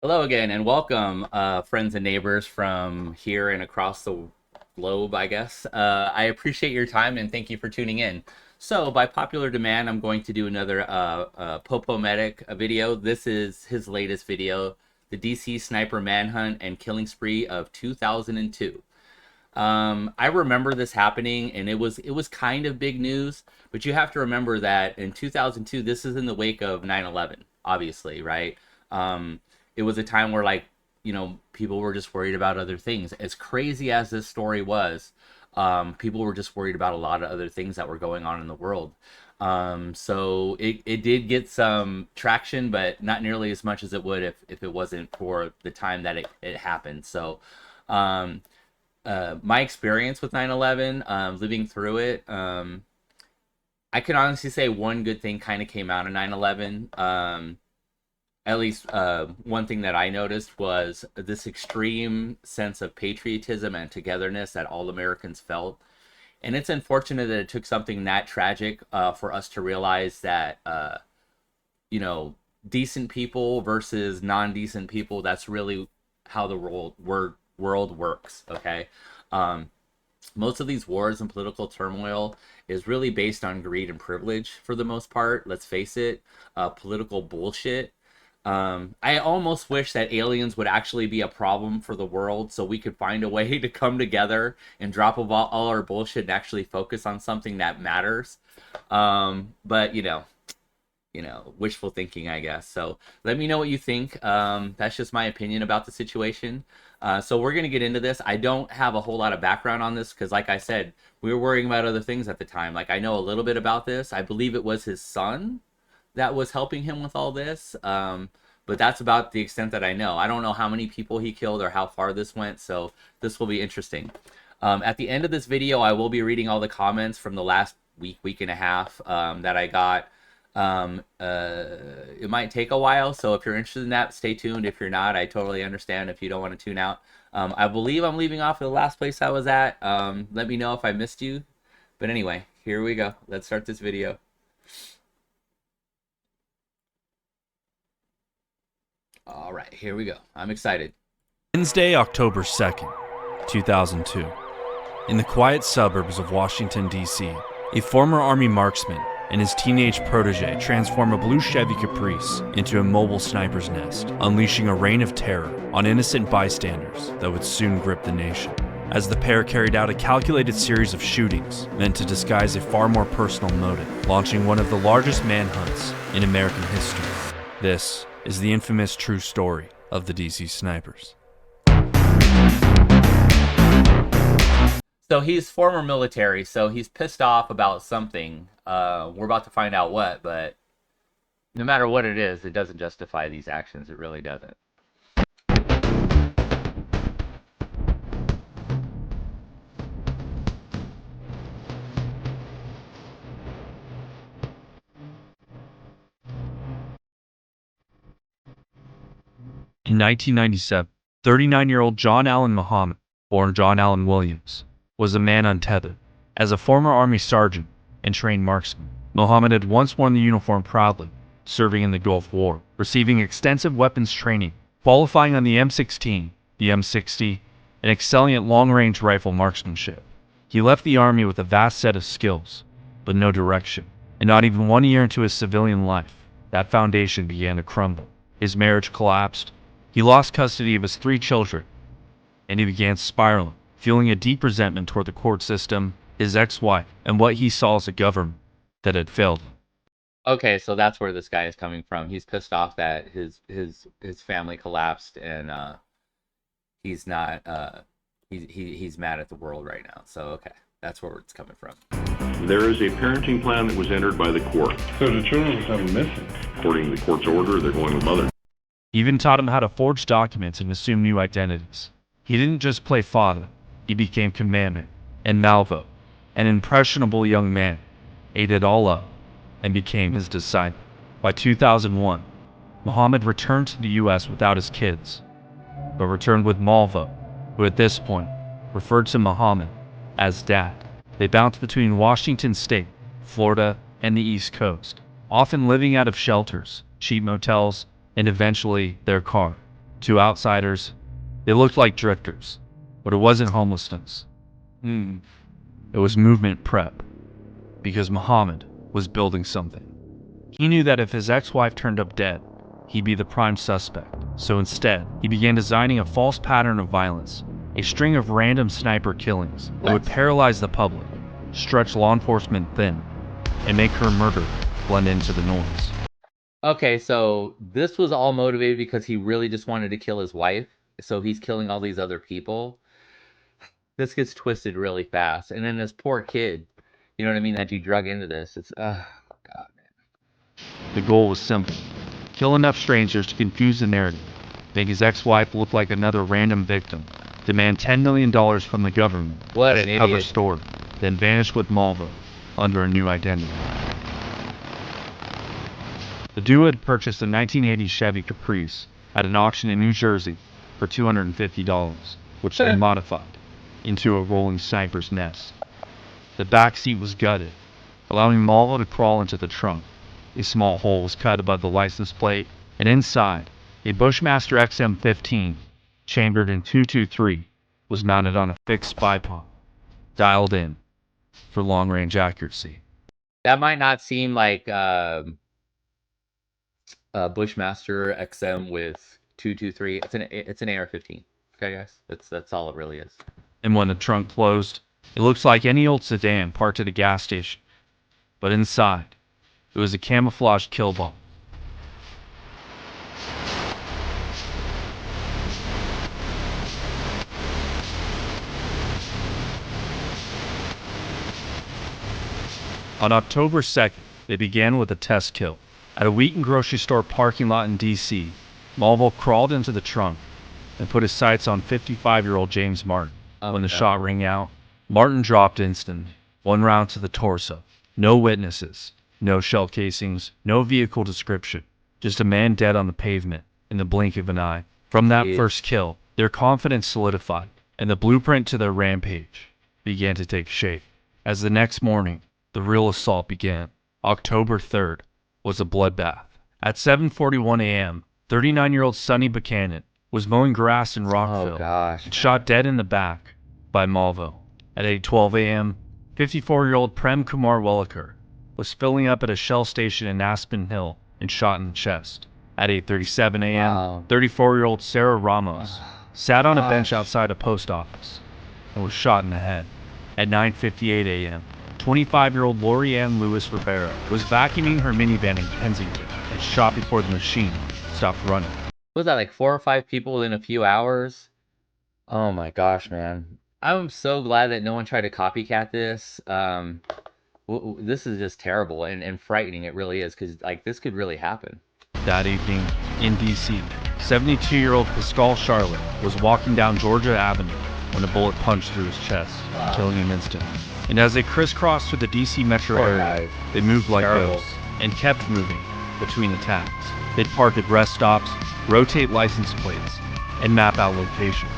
Hello again, and welcome, friends and neighbors from here and across the globe, I guess. I appreciate your time and thank you for tuning in. So, by popular demand, I'm going to do another Popo Medic video. This is his latest video, the DC Sniper Manhunt and Killing Spree of 2002. I remember this happening, and it was kind of big news. But you have to remember that in 2002, this is in the wake of 9/11, obviously, right? It was a time where, like, people were just worried about other things. As crazy as this story was, people were just worried about a lot of other things that were going on in the world. So it did get some traction, but not nearly as much as it would if it wasn't for the time that it happened. So, um, my experience with 9/11, living through it, I can honestly say one good thing kind of came out of 9/11. At least one thing that I noticed was this extreme sense of patriotism and togetherness that all Americans felt. And it's unfortunate that it took something that tragic for us to realize that, you know, decent people versus non-decent people, that's really how the world works, okay? Um, Most of these wars and political turmoil is really based on greed and privilege for the most part. Let's face it, political bullshit. I almost wish that aliens would actually be a problem for the world so we could find a way to come together and drop all our bullshit and actually focus on something that matters. But wishful thinking, I guess. So let me know what you think. That's just my opinion about the situation. So we're going to get into this. I don't have a whole lot of background on this because, like I said, we were worrying about other things at the time. Like, I know a little bit about this. I believe it was his son that was helping him with all this. But that's about the extent that I know. I don't know how many people he killed or how far this went. So this will be interesting. At the end of this video, I will be reading all the comments from the last week and a half that I got. It might take a while, so if you're interested in that, stay tuned. If you're not, I totally understand if you don't want to tune out. I believe I'm leaving off at the last place I was at. Let me know if I missed you. But anyway, here we go. Let's start this video. All right, here we go. I'm excited. Wednesday, October 2nd, 2002. In the quiet suburbs of Washington, D.C., a former Army marksman and his teenage protege transform a blue Chevy Caprice into a mobile sniper's nest, unleashing a reign of terror on innocent bystanders that would soon grip the nation. As the pair carried out a calculated series of shootings meant to disguise a far more personal motive, launching one of the largest manhunts in American history. This is the infamous true story of the DC Snipers. So he's former military, so he's pissed off about something. We're about to find out what, but no matter what it is, it doesn't justify these actions. It really doesn't. In 1997, 39-year-old John Allen Muhammad, born John Allen Williams, was a man untethered. As a former Army sergeant and trained marksman, Muhammad had once worn the uniform proudly, serving in the Gulf War, receiving extensive weapons training, qualifying on the M16, the M60, and excelling at long-range rifle marksmanship. He left the Army with a vast set of skills, but no direction. And not even 1 year into his civilian life, that foundation began to crumble. His marriage collapsed. He lost custody of his 3 children, and he began spiraling, feeling a deep resentment toward the court system, his ex-wife, and what he saw as a government that had failed him. Okay, so that's where this guy is coming from. He's pissed off that his family collapsed, and he's not he's mad at the world right now. So okay, that's where it's coming from. There is a parenting plan that was entered by the court. So the children are missing. According to the court's order, they're going with mother. He even taught him how to forge documents and assume new identities. He didn't just play father, he became commandant, and Malvo, an impressionable young man, ate it all up and became his disciple. By 2001, Muhammad returned to the U.S. without his kids, but returned with Malvo, who at this point referred to Muhammad as Dad. They bounced between Washington State, Florida, and the East Coast, often living out of shelters, cheap motels, and eventually their car. To outsiders, they looked like drifters, but it wasn't homelessness. It was movement prep, because Muhammad was building something. He knew that if his ex-wife turned up dead, he'd be the prime suspect. So instead, he began designing a false pattern of violence, a string of random sniper killings that would paralyze the public, stretch law enforcement thin, and make her murder blend into the noise. Okay, so this was all motivated because he really just wanted to kill his wife. So he's killing all these other people. This gets twisted really fast. And then this poor kid, you know what I mean, that you drug into this. It's, God. The goal was simple: kill enough strangers to confuse the narrative, make his ex-wife look like another random victim, demand $10 million from the government, What as an a cover idiot. story, then vanish with Malvo under a new identity. The duo had purchased a 1980 Chevy Caprice at an auction in New Jersey for $250, which they modified into a rolling sniper's nest. The back seat was gutted, allowing Malvo to crawl into the trunk. A small hole was cut above the license plate, and inside, a Bushmaster XM15, chambered in 223, was mounted on a fixed bipod, dialed in for long-range accuracy. That might not seem like Bushmaster XM with 223. It's an AR-15. Okay, guys, that's all it really is. And when the trunk closed, it looks like any old sedan parked at a gas station. But inside, it was a camouflaged kill bomb. On October 2nd, they began with a test kill. At a Wheaton grocery store parking lot in D.C., Malvo crawled into the trunk and put his sights on 55-year-old James Martin. When the shot rang out, Martin dropped instantly, one round to the torso. No witnesses, no shell casings, no vehicle description, just a man dead on the pavement in the blink of an eye. From that first kill, their confidence solidified, and the blueprint to their rampage began to take shape. As the next morning, the real assault began. October 3rd was a bloodbath. At 7:41 a.m., 39-year-old Sonny Buchanan was mowing grass in Rockville, gosh. shot dead in the back by Malvo. At 8:12 a.m., 54-year-old Prem Kumar Wellikar was filling up at a Shell station in Aspen Hill and shot in the chest. At 8:37 a.m., Wow. 34-year-old Sarah Ramos sat on a bench outside a post office and was shot in the head. At 9:58 a.m., 25-year-old Lori Ann Lewis Rivera was vacuuming her minivan in Kensington and shot before the machine stopped running. Was that like 4 or 5 people in a few hours? Oh my gosh, man. I'm so glad that no one tried to copycat this. This is just terrible and frightening. It really is, because like this could really happen. That evening, in D.C., 72-year-old Pascal Charlotte was walking down Georgia Avenue when a bullet punched through his chest, killing him instantly. And as they crisscrossed through the D.C. metro Poor area, guy. they moved like Terrible. ghosts and kept moving between attacks. They'd park at rest stops, rotate license plates, and map out locations.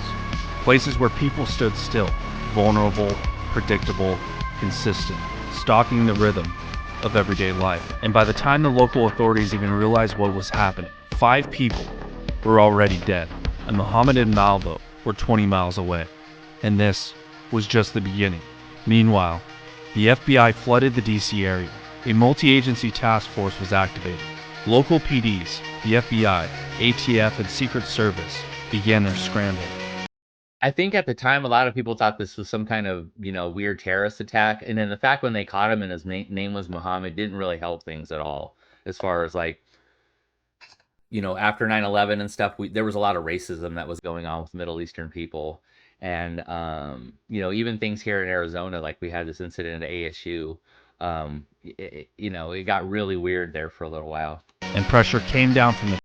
Places where people stood still, vulnerable, predictable, consistent, stalking the rhythm of everyday life. And by the time the local authorities even realized what was happening, 5 people were already dead, and Muhammad and Malvo were 20 miles away. And this was just the beginning. Meanwhile, the FBI flooded the DC area. A multi-agency task force was activated. Local PDs, the FBI, ATF, and Secret Service began their scramble. I think at the time, a lot of people thought this was some kind of, weird terrorist attack. And then the fact when they caught him and his name was Muhammad didn't really help things at all. As far as like, after 9/11 and stuff, there was a lot of racism that was going on with Middle Eastern people. And, even things here in Arizona, like we had this incident at ASU, it got really weird there for a little while. And pressure came down from the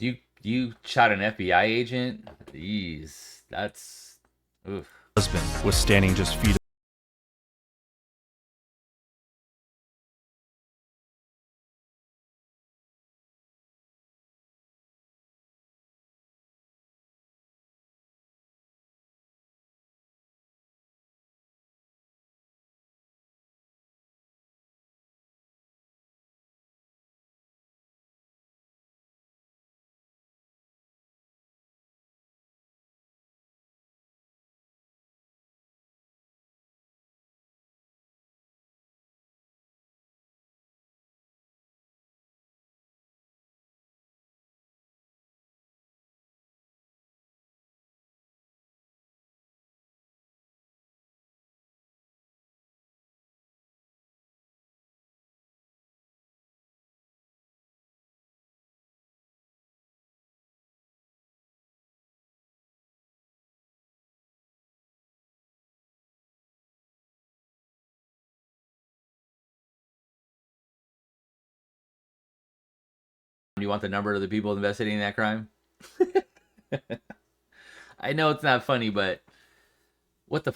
You shot an FBI agent? Jeez, that's oof. husband was standing just feet Do you want the number of the people investigating that crime? I know it's not funny, but what the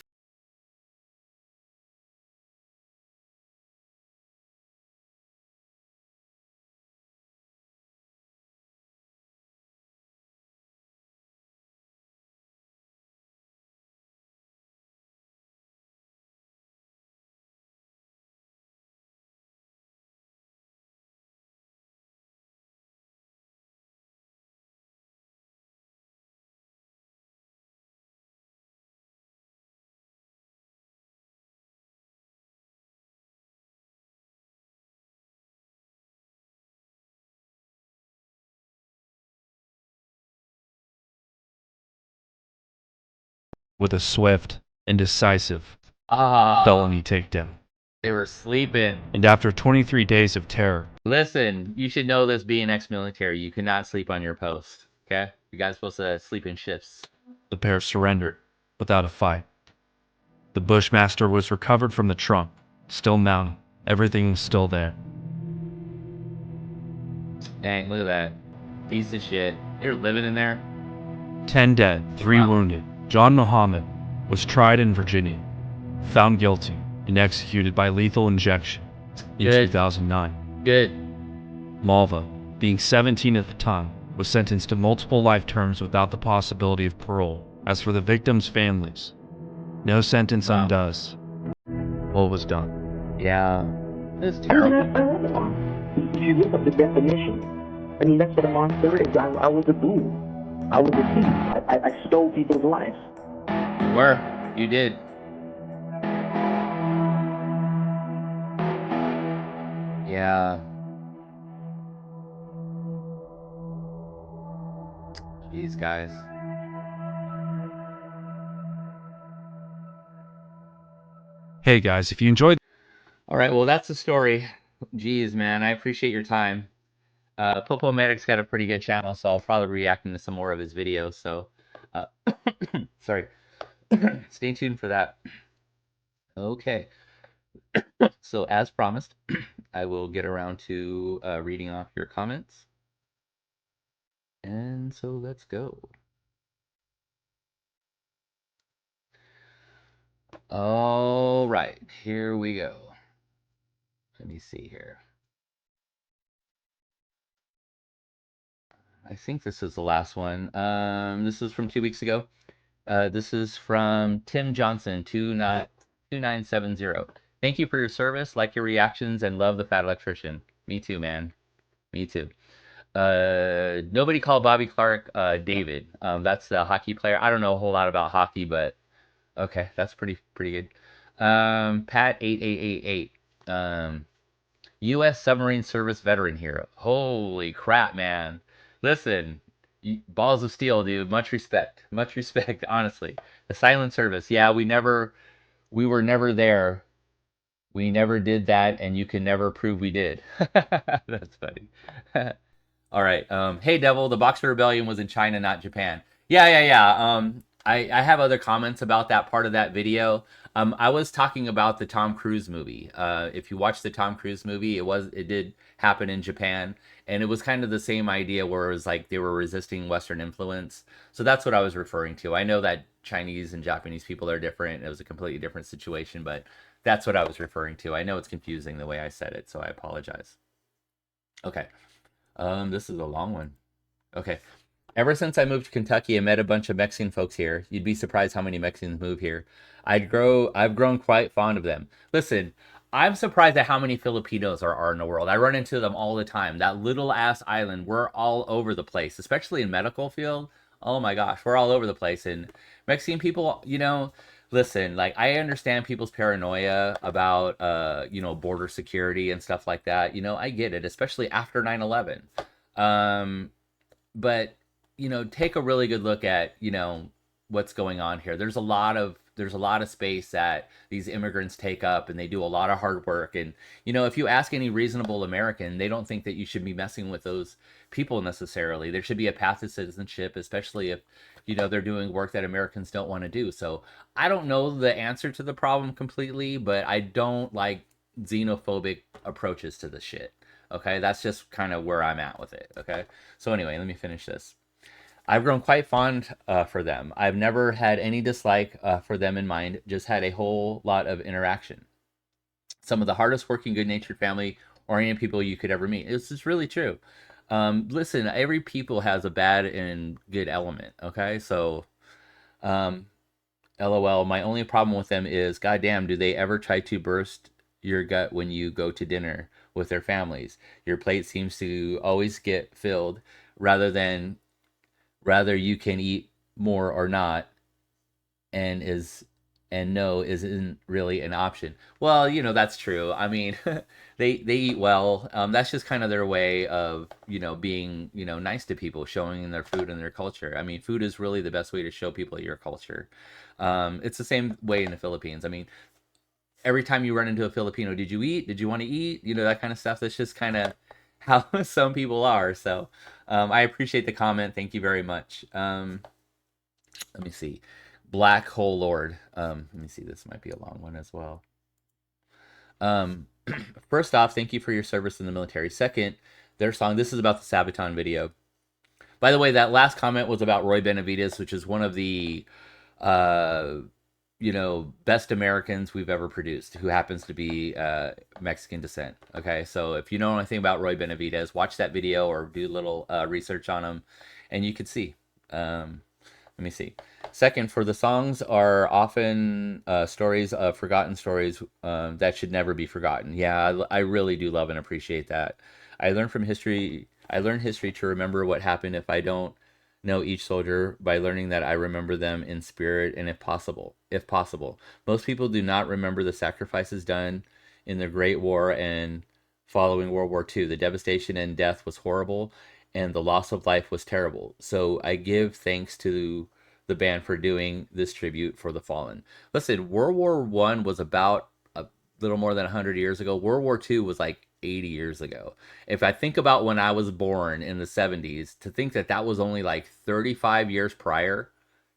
with a swift and decisive ah? felony takedown. They were sleeping. And after 23 days of terror, Listen, you should know this being ex-military. You cannot sleep on your post. Okay, you guys supposed to sleep in shifts. the pair surrendered without a fight. The Bushmaster was recovered from the trunk, still mounted. Everything was still there. Dang, look at that piece of shit. You're living in there. 10 dead, 3 Wow. wounded. John Muhammad was tried in Virginia, found guilty, and executed by lethal injection in Good. 2009. Good. Malva, being 17 at the time, was sentenced to multiple life terms without the possibility of parole. As for the victims' families, no sentence Wow. undoes what was done. Yeah, it's I terrible. If you look up the definition, I mean, that's what a monster is. I was a boo. I was a thief. I stole people's lives. You were. You did. Yeah. Jeez, guys. Hey guys, if you enjoyed All right, well, that's the story. Jeez, man, I appreciate your time. Popo Medic's got a pretty good channel, so I'll probably be reacting to some more of his videos. So, uh, sorry. Stay tuned for that. Okay. So, as promised, I will get around to reading off your comments. And so, let's go. All right, here we go. Let me see here. I think this is the last one. This is from 2 weeks ago. This is from Tim Johnson, 2970. Thank you for your service, like your reactions, and love the Fat Electrician. Me too, man. Me too. Nobody called Bobby Clark David. That's the hockey player. I don't know a whole lot about hockey, but okay, that's pretty good. Pat 8888. U.S. submarine service veteran here. Holy crap, man! Listen, balls of steel, dude. Much respect. Much respect. Honestly, the silent service. Yeah, we were never there. We never did that, and you can never prove we did. That's funny. All right. Hey, Devil, the Boxer Rebellion was in China, not Japan. Yeah. I have other comments about that part of that video. I was talking about the Tom Cruise movie. If you watch the Tom Cruise movie, it did happen in Japan, and it was kind of the same idea where it was like they were resisting Western influence. So that's what I was referring to. I know that Chinese and Japanese people are different. It was a completely different situation, but that's what I was referring to. I know it's confusing the way I said it, so I apologize. Okay. This is a long one. Okay. Ever since I moved to Kentucky and met a bunch of Mexican folks here, you'd be surprised how many Mexicans move here. I've grown quite fond of them. Listen, I'm surprised at how many Filipinos are in the world. I run into them all the time. That little ass island, we're all over the place, especially in medical field. Oh my gosh, we're all over the place. And Mexican people, listen, like I understand people's paranoia about border security and stuff like that. I get it, especially after 9/11. Um, but take a really good look at what's going on here. There's a lot of space that these immigrants take up, and they do a lot of hard work. And if you ask any reasonable American, they don't think that you should be messing with those people necessarily. There should be a path to citizenship, especially if they're doing work that Americans don't want to do. So I don't know the answer to the problem completely, but I don't like xenophobic approaches to this shit. Okay, that's just kind of where I'm at with it. Okay, so anyway, let me finish this. I've grown quite fond for them. I've never had any dislike for them in mind, just had a whole lot of interaction. Some of the hardest working, good natured, family oriented people you could ever meet. This is really true. Listen, every people has a bad and good element. Okay, so um, LOL. My only problem with them is, goddamn, do they ever try to burst your gut when you go to dinner with their families? Your plate seems to always get filled rather than rather you can eat more or not, and is and no isn't really an option. Well, that's true. I mean, they eat well. That's just kind of their way of being nice to people, showing their food and their culture. I mean, food is really the best way to show people your culture. It's the same way in the Philippines. I mean, every time you run into a Filipino, did you eat? Did you want to eat? That kind of stuff. That's just kind of how some people are. So I appreciate the comment. Thank you very much. Let me see. Black Hole Lord. Let me see. This might be a long one as well. Um, First off, thank you for your service in the military. Second, their song. This is about the Sabaton video. By the way, that last comment was about Roy Benavides, which is one of the uh, best Americans we've ever produced, who happens to be Mexican descent. Okay, so if you know anything about Roy Benavides, watch that video or do a little research on him, and you could see. Let me see. Second, for the songs are often stories of forgotten stories that should never be forgotten. Yeah, I really do love and appreciate that. I learned from history. I learned history to remember what happened if I don't know each soldier by learning that I remember them in spirit and if possible. Most people do not remember the sacrifices done in the Great War and following World War II. The devastation and death was horrible and the loss of life was terrible. So I give thanks to the band for doing this tribute for the fallen. Listen, World War One was about a little more than 100 years ago. World War Two was like 80 years ago. If I think about when I was born in the 70s, to think that that was only like 35 years prior,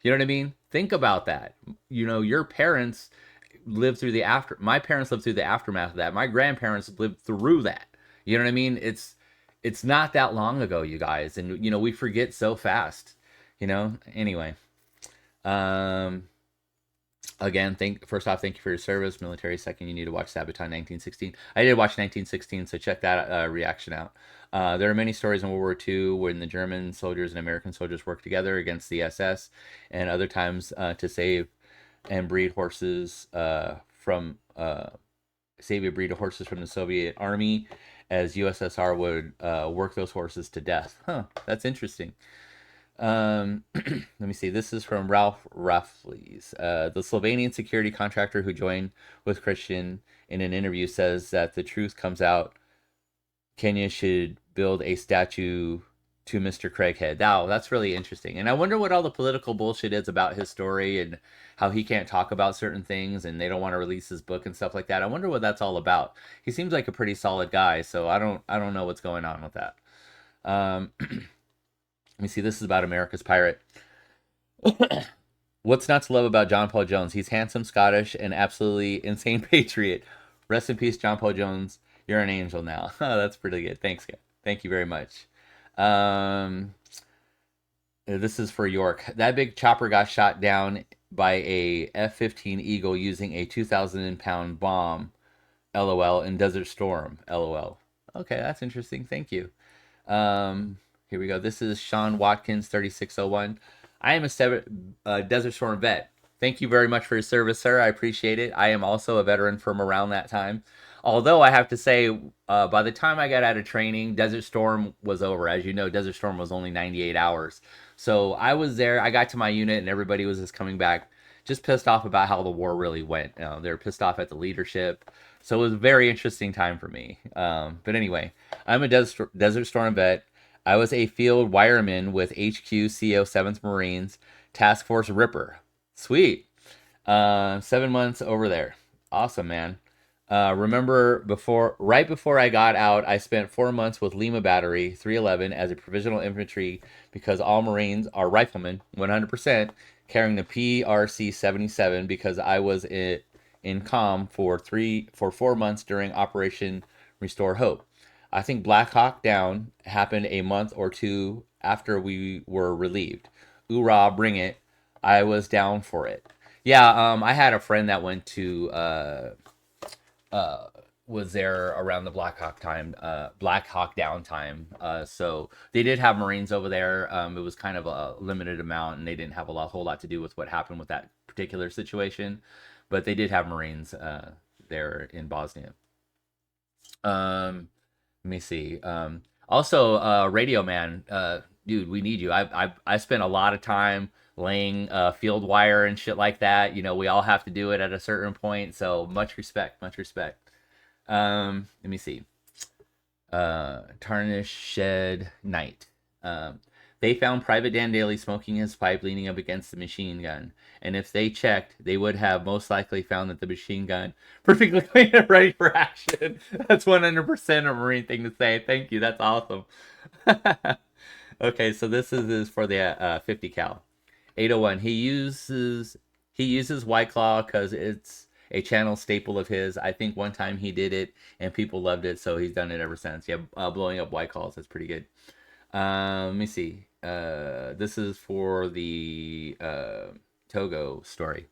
you know what I mean? Think about that. Your parents lived through the after. My parents lived through the aftermath of that. My grandparents lived through that. You know what I mean? It's not that long ago, you guys, and we forget so fast. Anyway. Um, Again, first off, thank you for your service, military. Second, you need to watch Sabotage 1916. I did watch 1916, so check that reaction out. There are many stories in World War II when the German soldiers and American soldiers worked together against the SS, and other times to save and breed horses from save a breed of horses from the Soviet army, as USSR would work those horses to death. Huh, that's interesting. Let me see. This is from Ralph Raffles. The Slovenian security contractor who joined with Christian in an interview says that the truth comes out. Kenya should build a statue to Mr. Craighead. Wow, that's really interesting. And I wonder what all the political bullshit is about his story and how he can't talk about certain things and they don't want to release his book and stuff like that. I wonder what that's all about. He seems like a pretty solid guy, so I don't know what's going on with that. Let me see. This is about America's Pirate. What's not to love about John Paul Jones? He's handsome, Scottish, and absolutely insane patriot. Rest in peace, John Paul Jones. You're an angel now. Oh, that's pretty good. Thanks, guys. Thank you very much. Um, this is for York. That big chopper got shot down by a F-15 Eagle using a 2,000-pound bomb. LOL in Desert Storm. LOL. Okay, that's interesting. Thank you. Here we go. This is Sean Watkins, 3601. I am a Desert Storm vet. Thank you very much for your service, sir. I appreciate it. I am also a veteran from around that time. Although I have to say, by the time I got out of training, Desert Storm was over. As you know, Desert Storm was only 98 hours. So I was there. I got to my unit, and everybody was just coming back, just pissed off about how the war really went. They were pissed off at the leadership. So it was a very interesting time for me. But anyway, I'm a Desert Storm vet. I was a field wireman with HQ CO 7th Marines, Task Force Ripper. Sweet. 7 months over there. Awesome, man. Remember right before I got out, I spent 4 months with Lima Battery 311 as a provisional infantry because all Marines are riflemen, 100%, carrying the PRC 77 because I was in comm for 4 months during Operation Restore Hope. I think Black Hawk Down happened a month or two after we were relieved. Oorah, bring it. I was down for it. Yeah, I had a friend that went to was there around the Black Hawk Down time. So they did have Marines over there. It was kind of a limited amount, and they didn't have whole lot to do with what happened with that particular situation. But they did have Marines there in Bosnia. Let me see. Also, Radio Man, dude, we need you. I spent a lot of time laying field wire and shit like that. You know, we all have to do it at a certain point. So much respect, much respect. Let me see. Tarnish Shed Knight. They found Private Dan Daly smoking his pipe leaning up against the machine gun. And if they checked, they would have most likely found that the machine gun perfectly clean and ready for action. That's 100% a Marine thing to say. Thank you. That's awesome. Okay, so this is for the 50 cal. 801. He uses White Claw because it's a channel staple of his. I think one time he did it and people loved it, so he's done it ever since. Yeah, blowing up White Claws. That's pretty good. Let me see. This is for the Togo story.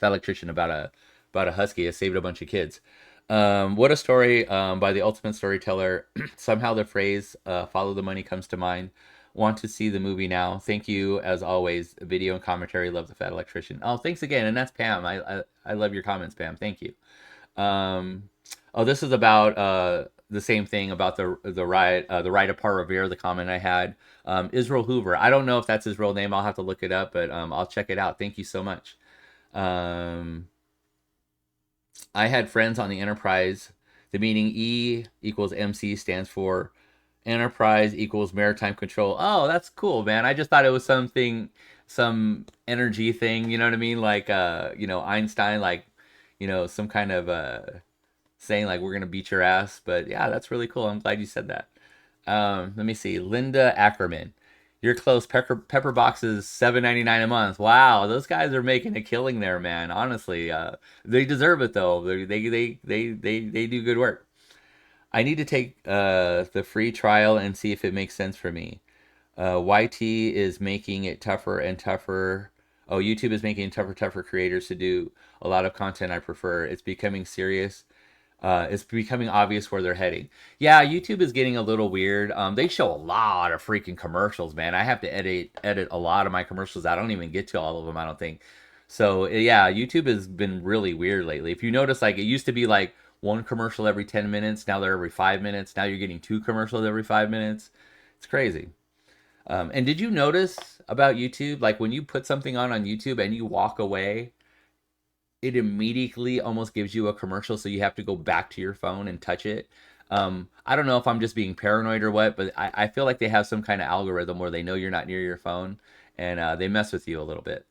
That electrician about a husky that saved a bunch of kids. What a story by the ultimate storyteller. Somehow the phrase "follow the money" comes to mind. Want to see the movie now? Thank you as always. Video and commentary. Love the fat electrician. Oh, thanks again. And that's Pam. I love your comments, Pam. Thank you. Oh, this is about the same thing about the riot of Par Revere. The comment I had. Israel Hoover. I don't know if that's his real name. I'll have to look it up, but I'll check it out. Thank you so much. I had friends on the Enterprise. The meaning E equals MC stands for Enterprise equals maritime control. Oh, that's cool, man. I just thought it was some energy thing. You know what I mean? Like, Einstein, like, some kind of saying like we're gonna beat your ass. But yeah, that's really cool. I'm glad you said that. Let me see. Linda Ackerman. You're close. Pepper boxes $7.99 a month. Wow, those guys are making a killing there, man. Honestly, they deserve it though. They do good work. I need to take the free trial and see if it makes sense for me. YT is making it tougher and tougher. Oh, YouTube is making it tougher creators to do a lot of content I prefer. It's becoming serious. It's becoming obvious where they're heading. Yeah, YouTube is getting a little weird. They show a lot of freaking commercials, man. I have to edit a lot of my commercials. I don't even get to all of them, I don't think. So yeah, YouTube has been really weird lately. If you notice, like it used to be like one commercial every 10 minutes. Now they're every 5 minutes. Now you're getting two commercials every 5 minutes. It's crazy. And did you notice about YouTube, like when you put something on YouTube and you walk away, it immediately almost gives you a commercial, so you have to go back to your phone and touch it. I don't know if I'm just being paranoid or what, but I feel like they have some kind of algorithm where they know you're not near your phone, and they mess with you a little bit.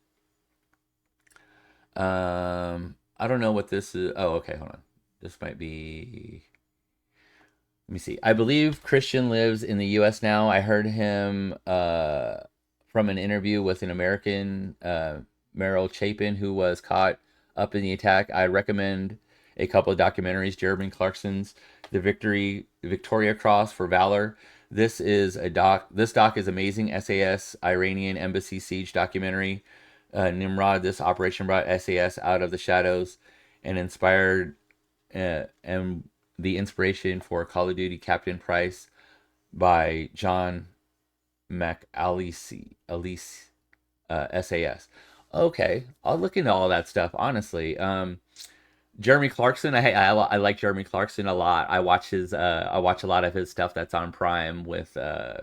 I don't know what this is. Oh, okay, hold on. This might be... Let me see. I believe Christian lives in the U.S. now. I heard him from an interview with an American Meryl Chapin, who was caught up in the attack. I recommend a couple of documentaries. Jeremy Clarkson's Victoria Cross for Valor. This is a doc. This doc is amazing. SAS Iranian Embassy Siege documentary. Nimrod. This operation brought SAS out of the shadows and inspired and the inspiration for Call of Duty Captain Price by John McAleese. SAS. Okay, I'll look into all that stuff. Honestly, Jeremy Clarkson. I like Jeremy Clarkson a lot. I watch a lot of his stuff that's on Prime with uh,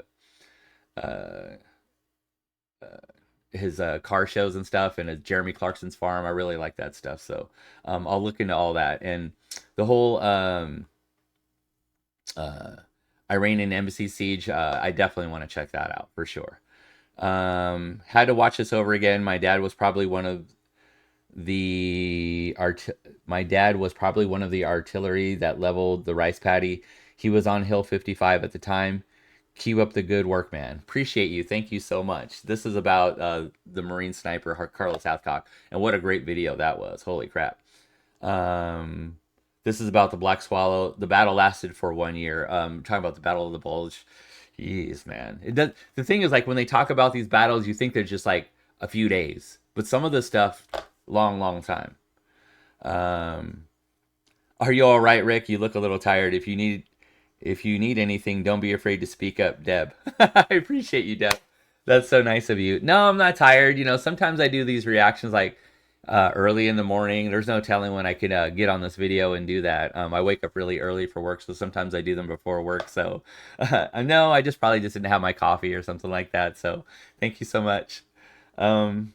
his car shows and stuff, and Jeremy Clarkson's Farm. I really like that stuff. So I'll look into all that and the whole uh, Iranian embassy siege. I definitely want to check that out for sure. Had to watch this over again. My dad was probably one of the artillery that leveled the rice paddy. He was on Hill 55 at the time. Keep up the good work, man. Appreciate you. Thank you so much. This is about the Marine sniper Carlos Hathcock, and what a great video that was. Holy crap. Um, this is about the Black Swallow. The battle lasted for 1 year. Talking about the Battle of the Bulge. Jeez, man. It does. The thing is, like, when they talk about these battles, you think they're just like a few days, but some of this stuff, long, long time. Um, are you all right, Rick? You look a little tired. If you need anything, don't be afraid to speak up, Deb. I appreciate you, Deb. That's so nice of you. No, I'm not tired. You know, sometimes I do these reactions like early in the morning. There's no telling when I could get on this video and do that. I wake up really early for work, so sometimes I do them before work. So no, I just probably just didn't have my coffee or something like that. So thank you so much. Um,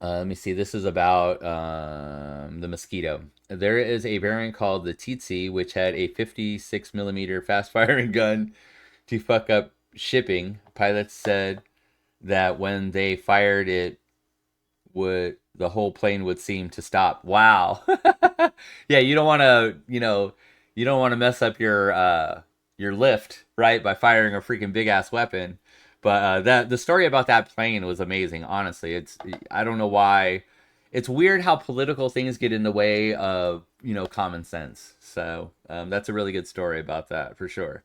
let me see. This is about the Mosquito. There is a variant called the Tsetse, which had a 56 millimeter fast firing gun to fuck up shipping. Pilots said that when they fired it, would the whole plane would seem to stop. Wow. Yeah, you don't want to, you don't want to mess up your lift, right, by firing a freaking big ass weapon. But that the story about that plane was amazing. Honestly, I don't know why. It's weird how political things get in the way of common sense. So that's a really good story about that for sure.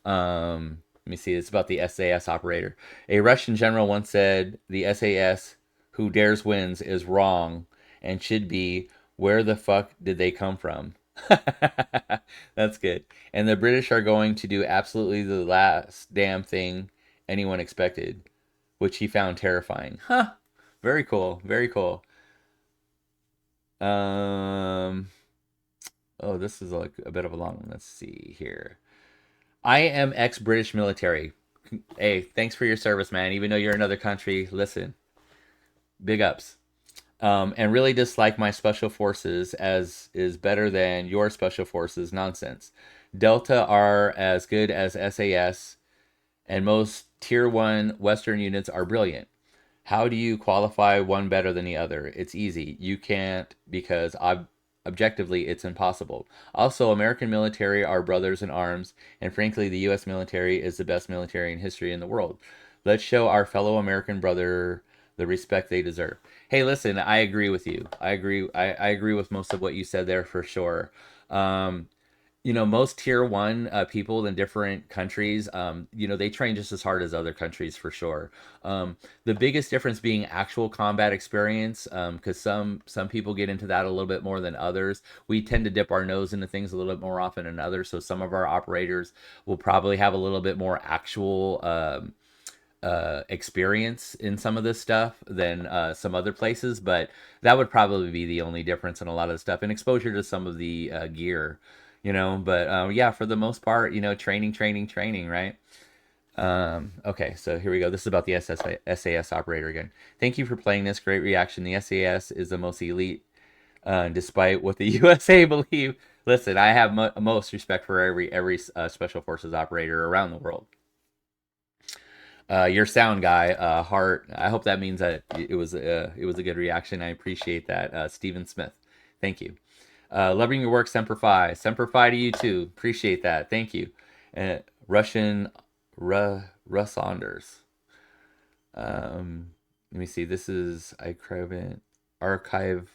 Let me see. It's about the SAS operator. A Russian general once said, "The SAS who dares wins is wrong and should be where the fuck did they come from?" That's good. And the British are going to do absolutely the last damn thing anyone expected, which he found terrifying. Huh. Very cool. Very cool. Um. Oh, this is like a bit of a long one. Let's see here. I am ex-British military. Hey, thanks for your service, man. Even though you're in another country, listen, big ups. And really dislike my special forces as is better than your special forces nonsense. Delta are as good as SAS, and most tier 1 Western units are brilliant. How do you qualify one better than the other? It's easy. You can't because objectively it's impossible. Also, American military are brothers in arms, and frankly, the U.S. military is the best military in history in the world. Let's show our fellow American brother the respect they deserve. Hey, listen, I agree with you. I agree. I agree with most of what you said there for sure. Um, most tier 1 people in different countries, they train just as hard as other countries for sure. The biggest difference being actual combat experience, because some people get into that a little bit more than others. We tend to dip our nose into things a little bit more often than others, so some of our operators will probably have a little bit more actual experience in some of this stuff than some other places, but that would probably be the only difference in a lot of the stuff, and exposure to some of the gear. But yeah, for the most part, training, right? Okay, so here we go. This is about the SAS operator again. Thank you for playing this. Great reaction. The SAS is the most elite, despite what the USA believe. Listen, I have most respect for every special forces operator around the world. Your sound guy, Hart. I hope that means that it was a good reaction. I appreciate that, Stephen Smith. Thank you. Loving your work, Semper Fi. Semper Fi to you too. Appreciate that. Thank you. Russian Russ Saunders. Let me see. This is archive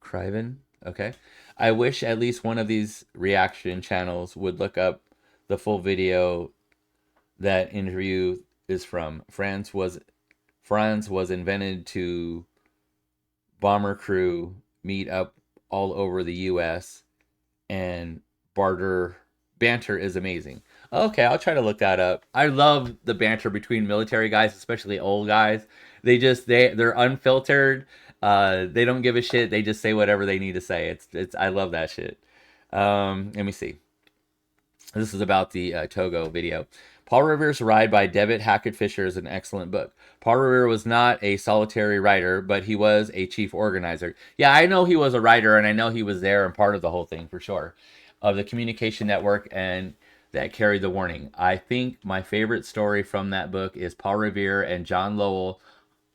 Criven. Okay. I wish at least one of these reaction channels would look up the full video that interview is from. France was invented to bomber crew meet up all over the US and banter is amazing. Okay, I'll try to look that up. I love the banter between military guys, especially old guys. They're unfiltered. They don't give a shit. They just say whatever they need to say. It's I love that shit. Let me see. This is about the Togo video. Paul Revere's Ride by Devitt Hackett Fisher is an excellent book. Paul Revere was not a solitary writer, but he was a chief organizer. Yeah, I know he was a writer, and I know he was there and part of the whole thing for sure, of the communication network and that carried the warning. I think my favorite story from that book is Paul Revere and John Lowell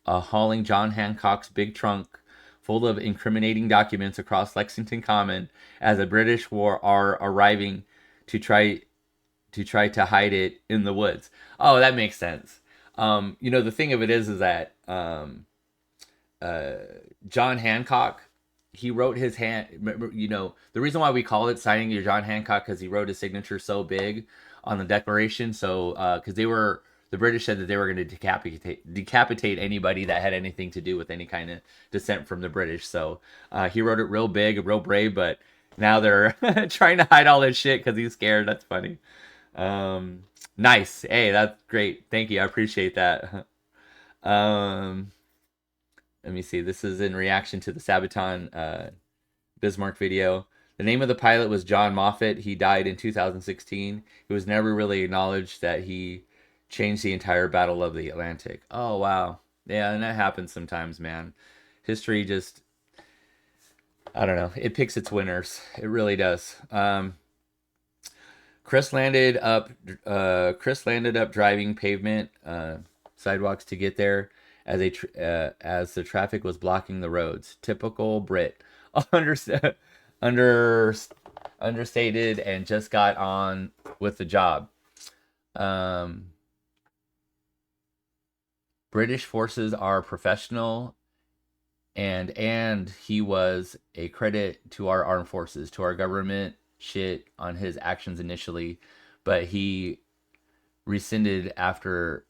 hauling John Hancock's big trunk full of incriminating documents across Lexington Common as the British are arriving to try to hide it in the woods. Oh, that makes sense. The thing of it is that John Hancock, he wrote his hand. The reason why we call it signing your John Hancock because he wrote his signature so big on the Declaration. So because the British said that they were going to decapitate anybody that had anything to do with any kind of descent from the British. So he wrote it real big, real brave, but now they're trying to hide all this shit because he's scared. That's funny. Nice. Hey, that's great. Thank you. I appreciate that. Let me see. This is in reaction to the Sabaton Bismarck video. The name of the pilot was John Moffat. He died in 2016. It was never really acknowledged that he changed the entire Battle of the Atlantic. Oh, wow. Yeah, and that happens sometimes, man. History just, I don't know. It picks its winners. It really does. Chris landed up driving pavement sidewalks to get there as the traffic was blocking the roads. Typical Brit. Understated and just got on with the job. British forces are professional and he was a credit to our armed forces, to our government. Shit on his actions initially, but was rescinded after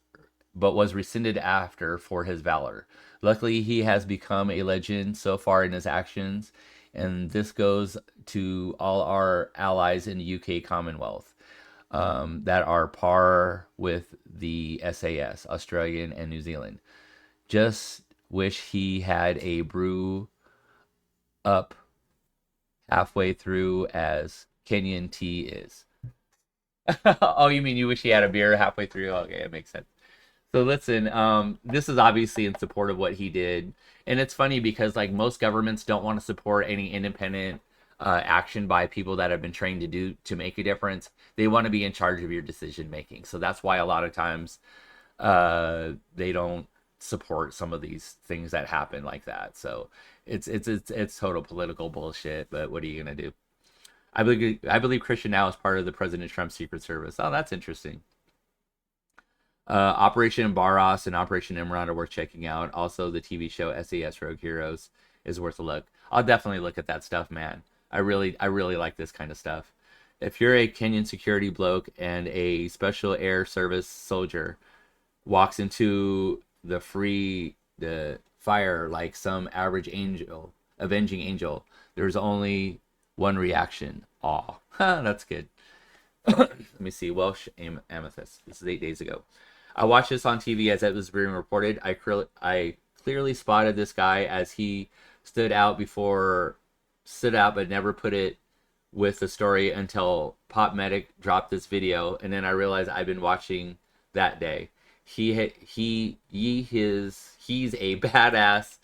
for his valor. Luckily, he has become a legend so far in his actions, and this goes to all our allies in the UK Commonwealth that are par with the SAS, Australian and New Zealand. Just wish he had a brew up halfway through as Kenyan tea is. Oh, you mean you wish he had a beer halfway through? Okay, that makes sense. So listen, this is obviously in support of what he did. And it's funny because like most governments don't want to support any independent action by people that have been trained to make a difference. They want to be in charge of your decision making. So that's why a lot of times they don't support some of these things that happen like that. So it's total political bullshit, but what are you gonna do? I believe Christian now is part of the President Trump's Secret Service. Oh, that's interesting. Operation Barros and Operation Imran are worth checking out. Also, the TV show SAS Rogue Heroes is worth a look. I'll definitely look at that stuff, man. I really like this kind of stuff. If you're a Kenyan security bloke and a special air service soldier walks into the fire like some average avenging angel, there's only one reaction: awe. That's good. Let me see. Welsh Amethyst. This is 8 days ago. I watched this on TV as it was being reported. I clearly spotted this guy as he stood out but never put it with the story until Pop Medic dropped this video, and then I realized I've been watching that day. He's a badass.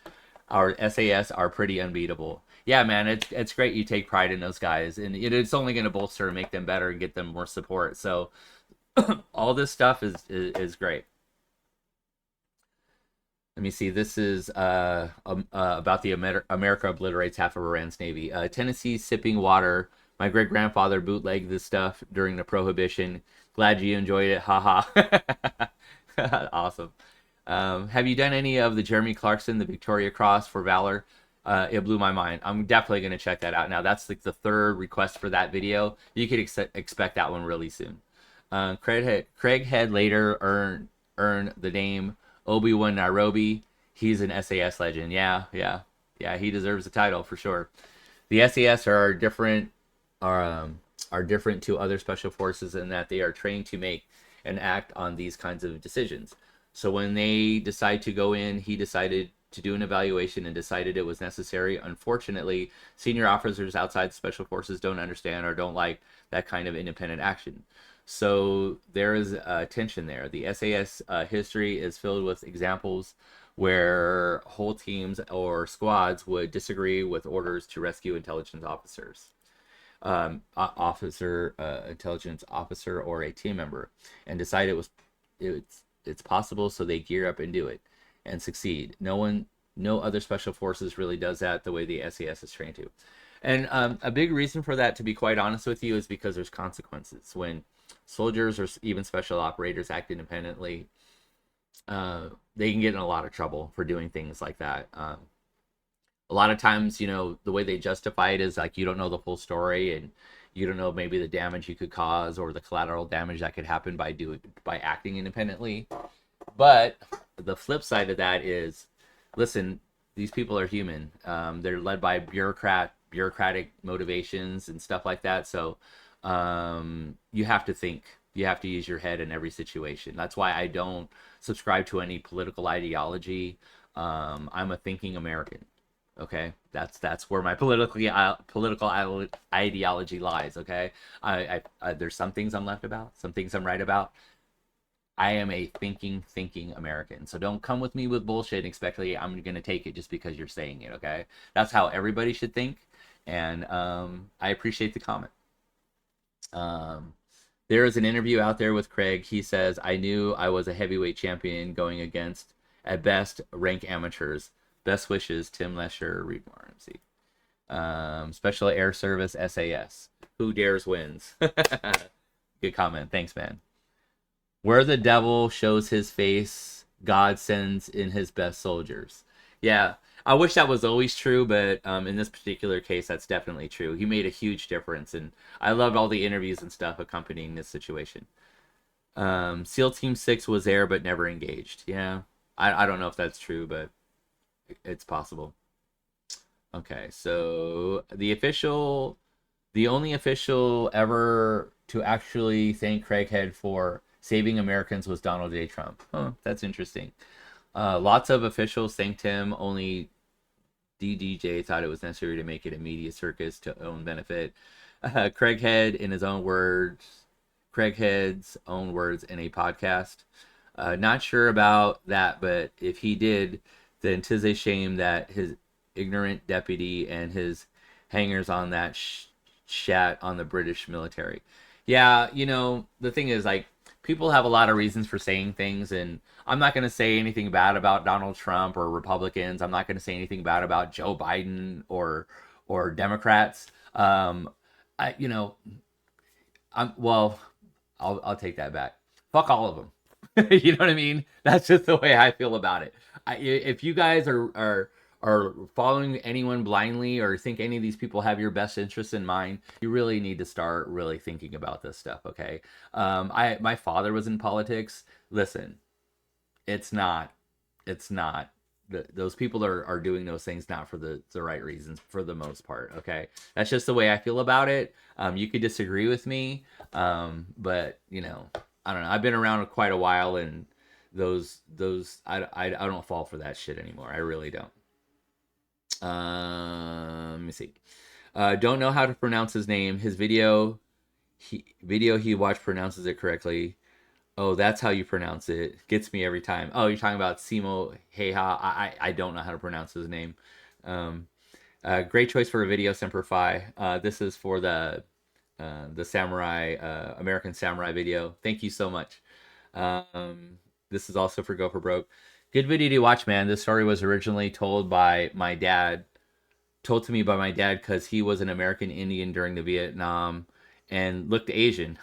Our SAS are pretty unbeatable. Yeah, man, it's great you take pride in those guys, and it's only going to bolster and make them better and get them more support. So all this stuff is great. Let me see. This is about the America obliterates half of Iran's navy. Tennessee sipping water. My great grandfather bootlegged this stuff during the Prohibition. Glad you enjoyed it. Haha. Awesome. Have you done any of the Jeremy Clarkson, the Victoria Cross for Valor? It blew my mind. I'm definitely going to check that out. Now, that's like the third request for that video. You could expect that one really soon. Craig Head later earned the name Obi-Wan Nairobi. He's an SAS legend. Yeah, yeah, yeah. He deserves the title for sure. The SAS are are different to other special forces in that they are trained to make and act on these kinds of decisions. So when they decide to go in, he decided to do an evaluation and decided it was necessary. Unfortunately, senior officers outside special forces don't understand or don't like that kind of independent action. So there is a tension there. The SAS history is filled with examples where whole teams or squads would disagree with orders to rescue intelligence officers, intelligence officer, or a team member, and decide it's possible. So they gear up and do it and succeed. No other special forces really does that the way the SAS is trained to. And a big reason for that, to be quite honest with you, is because there's consequences. When soldiers or even special operators act independently, they can get in a lot of trouble for doing things like that. A lot of times, you know, the way they justify it is like you don't know the full story, and you don't know maybe the damage you could cause or the collateral damage that could happen by acting independently. But the flip side of that is, listen, these people are human. They're led by bureaucratic motivations and stuff like that. So you have to think. You have to use your head in every situation. That's why I don't subscribe to any political ideology. I'm a thinking American. Okay, that's where my political ideology lies. Okay, I there's some things I'm left about, some things I'm right about. I am a thinking American. So don't come with me with bullshit and expect I'm going to take it just because you're saying it, okay? That's how everybody should think. And I appreciate the comment. There is an interview out there with Craig. He says, I knew I was a heavyweight champion going against, at best, rank amateurs. Best wishes, Tim Lesher, Reed Moore, MC. Special Air Service, SAS. Who dares wins. Good comment. Thanks, man. Where the devil shows his face, God sends in his best soldiers. Yeah, I wish that was always true, but in this particular case, that's definitely true. He made a huge difference, and I loved all the interviews and stuff accompanying this situation. SEAL Team 6 was there, but never engaged. Yeah, I don't know if that's true, but it's possible. Okay, so the only official ever to actually thank Craighead for saving Americans was Donald J. Trump. Huh, that's interesting. Lots of officials thanked him. Only DDJ thought it was necessary to make it a media circus to own benefit. Craighead's own words in a podcast. Not sure about that, but if he did, then 'tis a shame that his ignorant deputy and his hangers on that shat on the British military. Yeah, you know, the thing is, like, people have a lot of reasons for saying things, and I'm not going to say anything bad about Donald Trump or Republicans. I'm not going to say anything bad about Joe Biden or Democrats. You know, I'll take that back. Fuck all of them. You know what I mean? That's just the way I feel about it. If you guys are following anyone blindly or think any of these people have your best interests in mind, you really need to start really thinking about this stuff, okay? My father was in politics. Listen, it's not those people are doing those things not for the right reasons for the most part, okay? That's just the way I feel about it. You could disagree with me, but you know, I don't know. I've been around quite a while, and those I don't fall for that shit anymore. I really don't. Let me see. Don't know how to pronounce his name. His video he watched pronounces it correctly. Oh, that's how you pronounce it. Gets me every time. Oh, you're talking about Simo Heiha. I don't know how to pronounce his name. Great choice for a video, Semper Fi. This is for the samurai American Samurai video. Thank you so much. This is also for Go for Broke. Good video to watch, man. This story was originally told to me by my dad, because he was an American Indian during the Vietnam and looked Asian.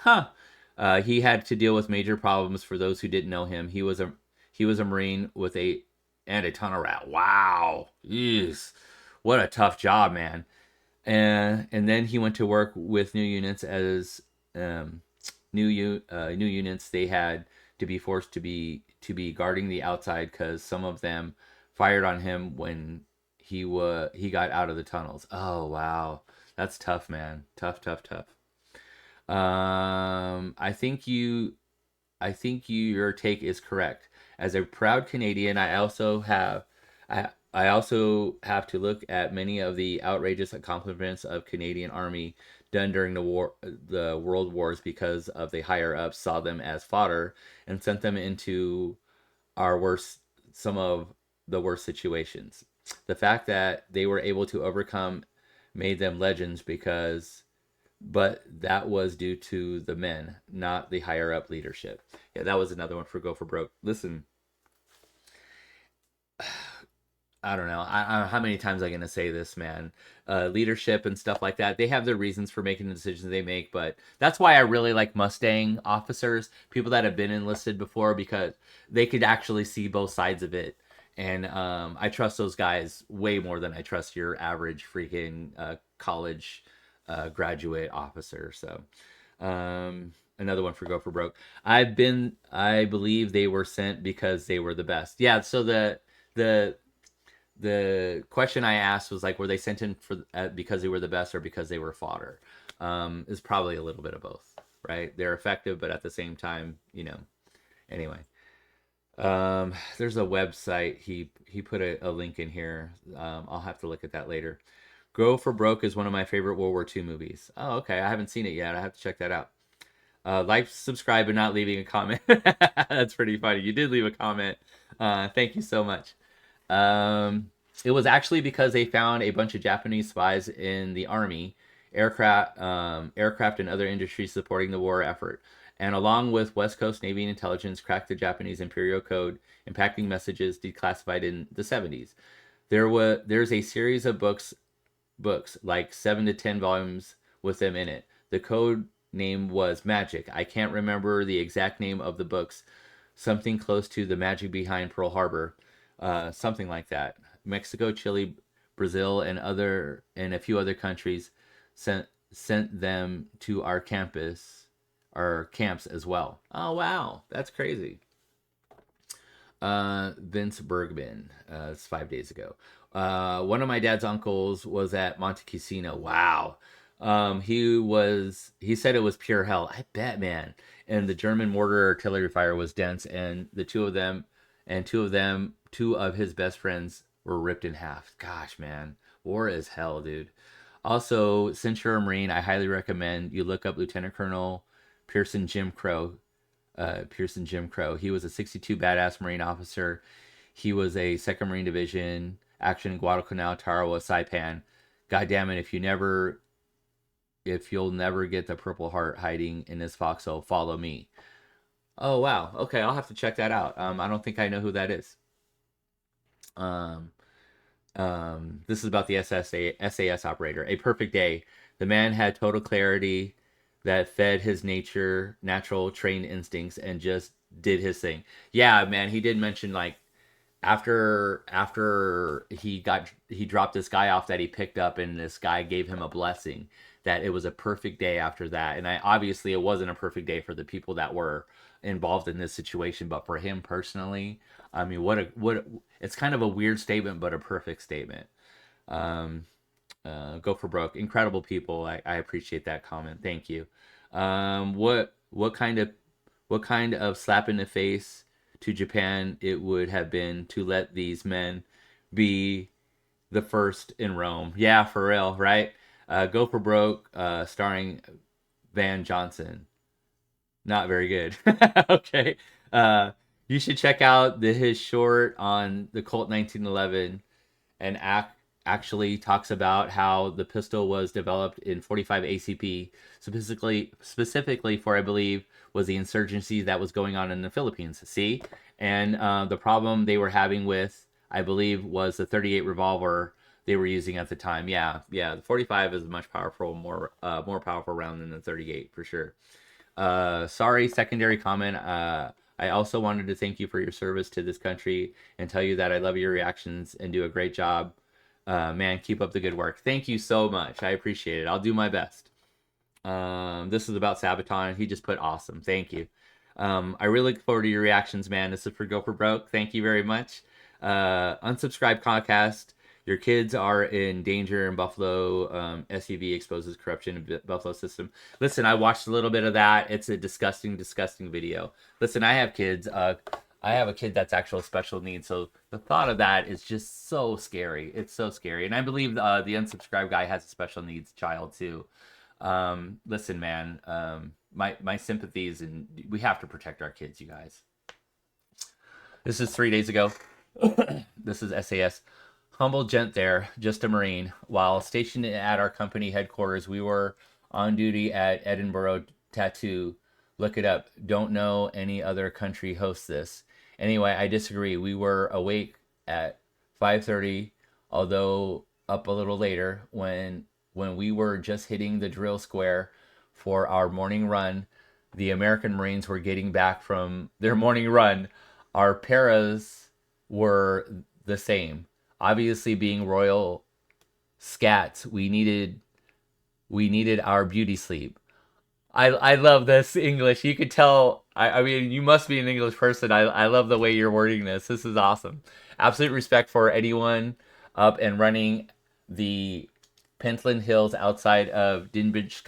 He had to deal with major problems. For those who didn't know him, he He was a Marine with a tunnel rat. Wow. Jeez. What a tough job, man. And then he went to work with new units as um, new units. They had to be forced to be guarding the outside because some of them fired on him when he got out of the tunnels. Oh wow, that's tough, man. Tough, tough, tough. I think your take is correct. As a proud Canadian, I also have to look at many of the outrageous accomplishments of Canadian Army done during the World Wars because of the higher ups saw them as fodder and sent them into our worst some of the worst situations. The fact that they were able to overcome made them legends because but that was due to the men, not the higher up leadership. Yeah, that was another one for Go for Broke. Listen, I don't know. I don't know how many times I'm going to say this, man. Leadership and stuff like that, they have their reasons for making the decisions they make, but that's why I really like Mustang officers, people that have been enlisted before, because they could actually see both sides of it. And I trust those guys way more than I trust your average freaking college graduate officer. So, another one for Go for Broke. I believe they were sent because they were the best. Yeah. So the question I asked was like, were they sent in for because they were the best or because they were fodder? Is probably a little bit of both, right? They're effective, but at the same time, anyway. There's a website. He put a link in here. I'll have to look at that later. Go for Broke is one of my favorite World War II movies. Oh, okay. I haven't seen it yet. I have to check that out. Like, subscribe, but not leaving a comment. That's pretty funny. You did leave a comment. Thank you so much. It was actually because they found a bunch of Japanese spies in the army, aircraft and other industries supporting the war effort. And along with West Coast Navy intelligence, cracked the Japanese Imperial Code, impacting messages declassified in the 70s. There's a series of books like 7 to 10 volumes with them in it. The code name was Magic. I can't remember the exact name of the books. Something close to The Magic Behind Pearl Harbor, something like that. Mexico, Chile, Brazil, and a few other countries sent them to our camps as well. Oh wow, that's crazy. Vince Bergman. It's 5 days ago. One of my dad's uncles was at Monte Cassino. Wow. He said it was pure hell. I bet, man. And the German mortar artillery fire was dense, and two of his best friends were ripped in half. Gosh, man. War is hell, dude. Also, since you're a Marine, I highly recommend you look up Lieutenant Colonel Pearson Jim Crow. He was a 62 badass Marine officer. He was a 2nd Marine Division, action in Guadalcanal, Tarawa, Saipan. God damn it, if you'll never get the Purple Heart hiding in this foxhole, follow me. Oh wow, okay, I'll have to check that out. I don't think I know who that is. Um, this is about the SAS operator. A perfect day. The man had total clarity that fed his natural trained instincts, and just did his thing. Yeah, man, he did mention like after he dropped this guy off that he picked up, and this guy gave him a blessing, that it was a perfect day after that. And obviously it wasn't a perfect day for the people that were involved in this situation, but for him personally, I mean, it's kind of a weird statement, but a perfect statement. um Go for Broke, incredible people. I appreciate that comment, thank you. What kind of slap in the face to Japan it would have been to let these men be the first in Rome. Yeah, for real, right? Go for Broke, starring Van Johnson. Not very good. Okay. Uh, you should check out his short on the Colt 1911, and actually talks about how the pistol was developed in 45 ACP, specifically for, I believe, was the insurgency that was going on in the Philippines. See, and the problem they were having with, I believe, was the 38 revolver they were using at the time. Yeah, the 45 is a much more powerful round than the 38 for sure. Sorry, secondary comment. I also wanted to thank you for your service to this country and tell you that I love your reactions and do a great job. Man, keep up the good work. Thank you so much. I appreciate it. I'll do my best. This is about Sabaton. He just put awesome. Thank you. I really look forward to your reactions, man. This is for Go for Broke. Thank you very much. Unsubscribe Podcast. Your kids are in danger in Buffalo. SUV exposes corruption in Buffalo system. Listen, I watched a little bit of that. It's a disgusting, disgusting video. Listen, I have kids. I have a kid that's actual special needs. So the thought of that is just so scary. It's so scary. And I believe the unsubscribed guy has a special needs child too. Listen, man, my sympathies, and we have to protect our kids, you guys. This is 3 days ago. This is SAS. Humble gent there, just a Marine. While stationed at our company headquarters, we were on duty at Edinburgh Tattoo. Look it up. Don't know any other country hosts this. Anyway, I disagree. We were awake at 5:30, although up a little later when we were just hitting the drill square for our morning run. The American Marines were getting back from their morning run. Our paras were the same. Obviously, being royal scats, we needed our beauty sleep. I love this English. You could tell. I mean, you must be an English person. I love the way you're wording this. This is awesome. Absolute respect for anyone up and running the Pentland Hills outside of Dinbridge,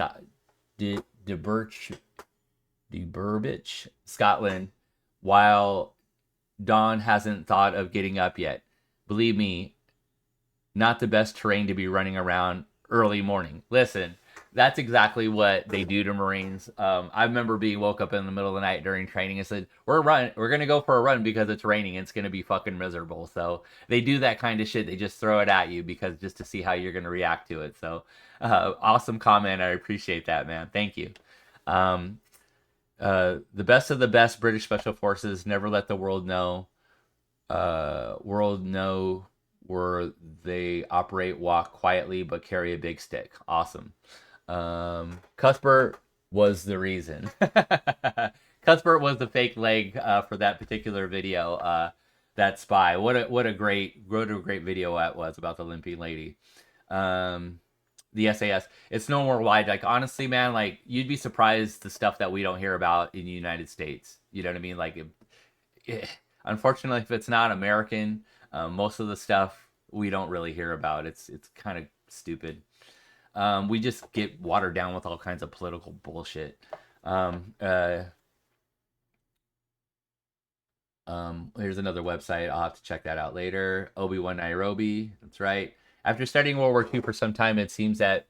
Burbage, Scotland, while Dawn hasn't thought of getting up yet. Believe me, not the best terrain to be running around early morning. Listen, that's exactly what they do to Marines. I remember being woke up in the middle of the night during training and said, we're going to go for a run because it's raining. It's going to be fucking miserable. So they do that kind of shit. They just throw it at you because just to see how you're going to react to it. So awesome comment. I appreciate that, man. Thank you. The best of the best British Special Forces never let the world know where they operate, walk quietly but carry a big stick. Awesome. Cuthbert was the reason. Cuthbert was the fake leg for that particular video. That spy. What a great video that was about the limping lady. The SAS. It's no more wide. Like, honestly, man, like, you'd be surprised the stuff that we don't hear about in the United States. You know what I mean? Like, unfortunately, if it's not American, most of the stuff we don't really hear about. It's kind of stupid. We just get watered down with all kinds of political bullshit. Here's another website. I'll have to check that out later. Obi-Wan Nairobi. That's right. After studying World War II for some time, it seems that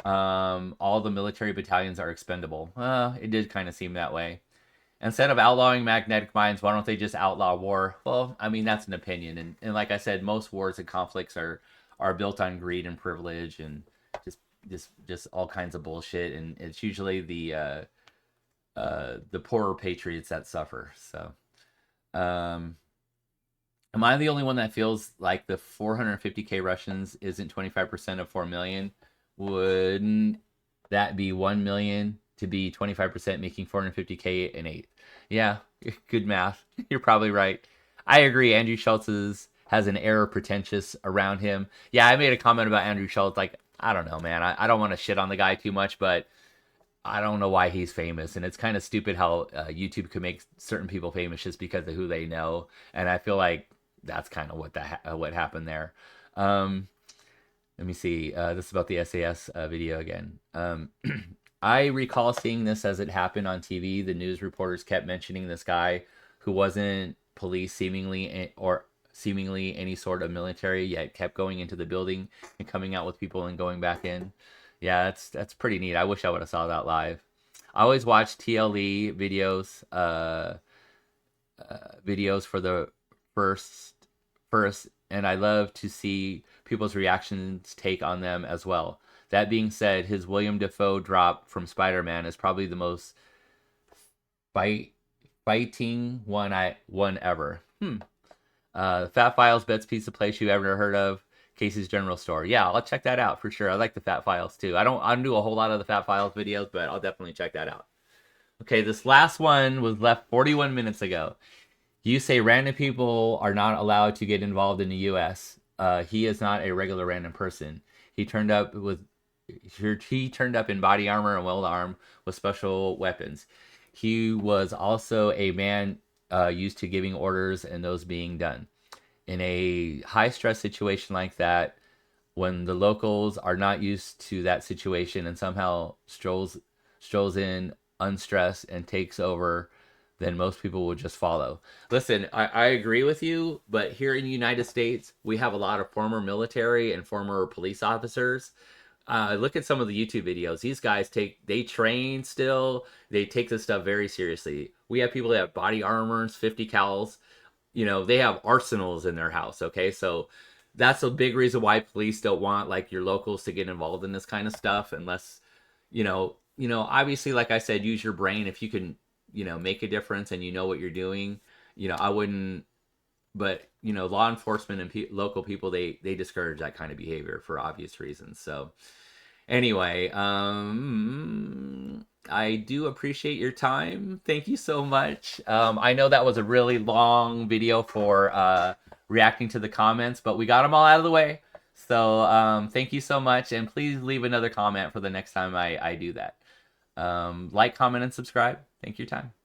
all the military battalions are expendable. It did kind of seem that way. Instead of outlawing magnetic mines, why don't they just outlaw war? Well, I mean, that's an opinion. And like I said, most wars and conflicts are built on greed and privilege and just all kinds of bullshit. And it's usually the poorer patriots that suffer. So, am I the only one that feels like the 450K Russians isn't 25% of 4 million? Wouldn't that be 1 million to be 25%, making 450K an eighth? Yeah, good math. You're probably right. I agree. Andrew Schultz has an air of pretentious around him. Yeah, I made a comment about Andrew Schultz. Like, I don't know, man. I don't want to shit on the guy too much, but I don't know why he's famous. And it's kind of stupid how YouTube can make certain people famous just because of who they know. And I feel like that's kind of what happened there. Let me see. This is about the SAS video again. I recall seeing this as it happened on TV. The news reporters kept mentioning this guy who wasn't police seemingly any sort of military, yet kept going into the building and coming out with people and going back in. Yeah, that's pretty neat. I wish I would have saw that live. I always watch TLE videos for the first, and I love to see people's reactions take on them as well. That being said, his William Dafoe drop from Spider-Man is probably the most fighting one ever. Fat Files, best piece of place you ever heard of. Casey's General Store. Yeah, I'll check that out for sure. I like the Fat Files too. I don't do a whole lot of the Fat Files videos, but I'll definitely check that out. Okay, this last one was left 41 minutes ago. You say random people are not allowed to get involved in the U.S. He is not a regular random person. He turned up with he turned up in body armor and well armed with special weapons. He was also a man used to giving orders and those being done. In a high stress situation like that, when the locals are not used to that situation and somehow strolls in unstressed and takes over, then most people will just follow. Listen, I agree with you, but here in the United States, we have a lot of former military and former police officers. Look at some of the YouTube videos. These guys they train still. They take this stuff very seriously. We have people that have body armors, 50 cals. They have arsenals in their house. Okay, so that's a big reason why police don't want like your locals to get involved in this kind of stuff unless obviously, like I said, use your brain if you can, make a difference and you know what you're doing. I wouldn't, but law enforcement and local people, they discourage that kind of behavior for obvious reasons. So anyway, I do appreciate your time. Thank you so much. I know that was a really long video for reacting to the comments, but we got them all out of the way. So thank you so much, and please leave another comment for the next time I do that. Like, comment, and subscribe. Thank you for your time.